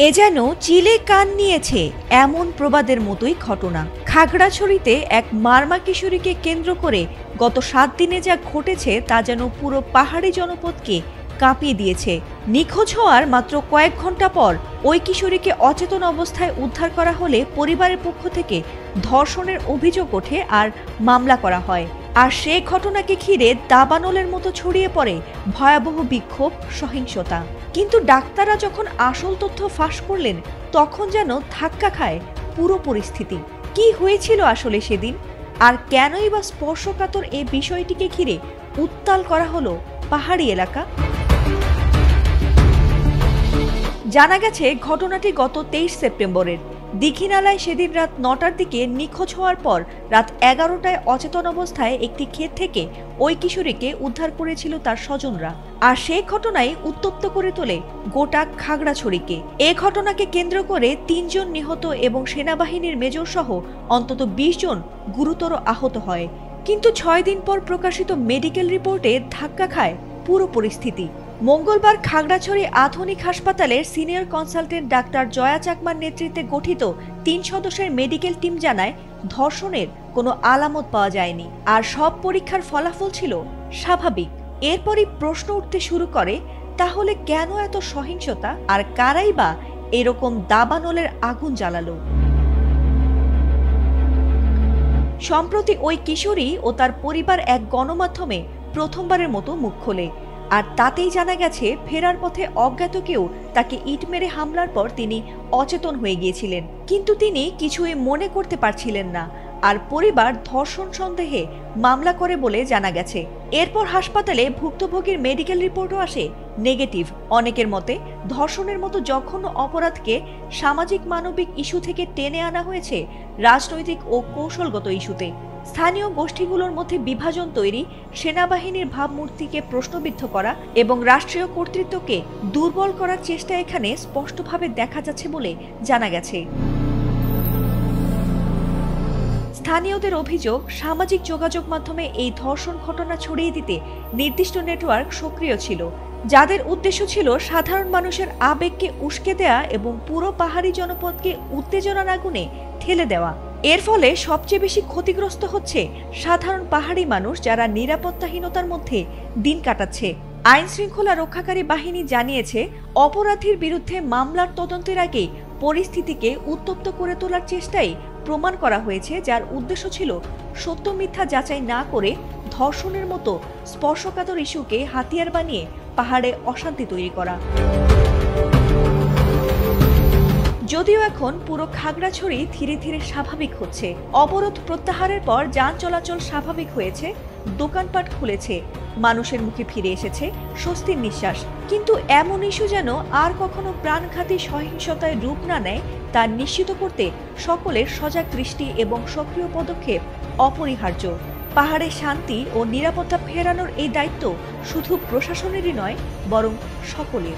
এ যেন চিলে কান নিয়েছে এমন প্রবাদের মতোই ঘটনা। খাগড়াছড়িতে এক মারমা কিশোরীকে কেন্দ্র করে গত 7 দিনে যা ঘটেছে তা যেন পুরো পাহাড়ি জনপদকে কাঁপিয়ে দিয়েছে। নিখোঁজ হওয়ার মাত্র কয়েক ঘন্টা পর ওই কিশোরীকে অচেতন অবস্থায় উদ্ধার করা হলে পরিবারের পক্ষ থেকে ধর্ষণের অভিযোগ ওঠে আর মামলা করা হয়। আর সে ঘটনাকে ঘিরে দাবানলের মতো ছড়িয়ে পড়ে ভয়াবহ বিক্ষোভ, সহিংসতা। কিন্তু ডাক্তাররা যখন আসল তথ্য ফাঁস করলেন তখন যেন ধাক্কা খায় পুরো পরিস্থিতি। কি হয়েছিল আসলে সেদিন, আর কেনই বা স্পর্শকাতর এই বিষয়টিকে ঘিরে উত্তাল করা হলো পাহাড়ি এলাকা? জানা গেছে ঘটনাটি গত 23 সেপ্টেম্বরের। দীঘিনালায় সেদিন রাত 9টার দিকে নিখোঁজ হওয়ার পর রাত 11টায় অচেতন অবস্থায় একটি ক্ষেত থেকে ওই কিশোরীকে উদ্ধার করেছিল তার স্বজনরা। আর সেই ঘটনাই উত্তপ্ত করে তোলে গোটা খাগড়াছড়িকে। এ ঘটনাকে কেন্দ্র করে 3 জন নিহত এবং সেনাবাহিনীর মেজর সহ অন্তত 20 জন গুরুতর আহত হয়। কিন্তু 6 দিন পর প্রকাশিত মেডিকেল রিপোর্টে ধাক্কা খায় পুরো পরিস্থিতি। মঙ্গলবার খাগড়াছড়ি আধুনিক হাসপাতালের সিনিয়র কনসালটেন্ট ডাক্তার জয়া চাকমার নেতৃত্বে গঠিত 3 সদস্যের মেডিকেল টিম জানায় ধর্ষণের কোনো আলামত পাওয়া যায়নি, আর সব পরীক্ষার ফলাফল ছিল স্বাভাবিক। এরপরই প্রশ্ন উঠতে শুরু করে, তাহলে কেন এত সহিংসতা, আর কারাই বা এরকম দাবানলের আগুন জ্বালালো? সম্প্রতি ওই কিশোরী ও তার পরিবার এক গণমাধ্যমে প্রথমবারের মতো মুখ খোলে। আর তাতেই জানা গেছে ফেরার পথে অজ্ঞাত কেউ তাকে ইট মেরে হামলার পর তিনি অচেতন হয়ে গিয়েছিলেন, কিন্তু তিনি কিছুই মনে করতে পারছিলেন না। আর পরিবার ধর্ষণ সন্দেহে মামলা করে বলে জানা গেছে। এরপর হাসপাতালে ভুক্তভোগীর মেডিকেল রিপোর্টও আসে নেগেটিভ। অনেকের মতে ধর্ষণের মতো জঘন্য অপরাধকে সামাজিক মানবিক ইস্যু থেকে টেনে আনা হয়েছে রাজনৈতিক ও কৌশলগত ইস্যুতে। স্থানীয় গোষ্ঠীগুলোর মধ্যে বিভাজন তৈরি, সেনাবাহিনীর ভাবমূর্তিকে প্রশ্নবিদ্ধ করা এবং রাষ্ট্রীয় কর্তৃত্বকে দুর্বল করার চেষ্টা এখানে স্পষ্টভাবে দেখা যাচ্ছে বলে জানা গেছে। স্থানীয়দের অভিযোগ, সামাজিক যোগাযোগ মাধ্যমে এই ধর্ষণ ঘটনা ছড়িয়ে দিতে নির্দিষ্ট নেটওয়ার্ক সক্রিয় ছিল, যাদের উদ্দেশ্য ছিল সাধারণ মানুষের আবেগকে উস্কে দেয়া এবং পুরো পাহাড়ি জনপদকে উত্তেজনার আগুনে ঠেলে দেওয়া। এর ফলে সবচেয়ে বেশি ক্ষতিগ্রস্ত হচ্ছে সাধারণ পাহাড়ি মানুষ, যারা নিরাপত্তাহীনতার মধ্যে দিন কাটাচ্ছে। আইন শৃঙ্খলা রক্ষাকারী বাহিনী জানিয়েছে, অপরাধীর বিরুদ্ধে মামলার তদন্তের আগে পরিস্থিতিকে উত্তপ্ত করে তোলার চেষ্টাই প্রমাণ করা হয়েছে, যার উদ্দেশ্য ছিল সত্য মিথ্যা যাচাই না করে ধর্ষণের মতো স্পর্শকাতর ইস্যুকে হাতিয়ার বানিয়ে পাহাড়ে অশান্তি তৈরি করা। যদিও এখন পুরো খাগড়াছড়ি ধীরে ধীরে স্বাভাবিক হচ্ছে। অবরোধ প্রত্যাহারের পর যান চলাচল স্বাভাবিক হয়েছে, দোকানপাট খুলেছে, মানুষের মুখে ফিরে এসেছে স্বস্তির নিঃশ্বাস। কিন্তু এমন ইস্যু যেন আর কখনো প্রাণঘাতী সহিংসতায় রূপ না নেয় তা নিশ্চিত করতে সকলের সজাগ দৃষ্টি এবং সক্রিয় পদক্ষেপ অপরিহার্য। পাহাড়ে শান্তি ও নিরাপত্তা ফেরানোর এই দায়িত্ব শুধু প্রশাসনেরই নয়, বরং সকলের।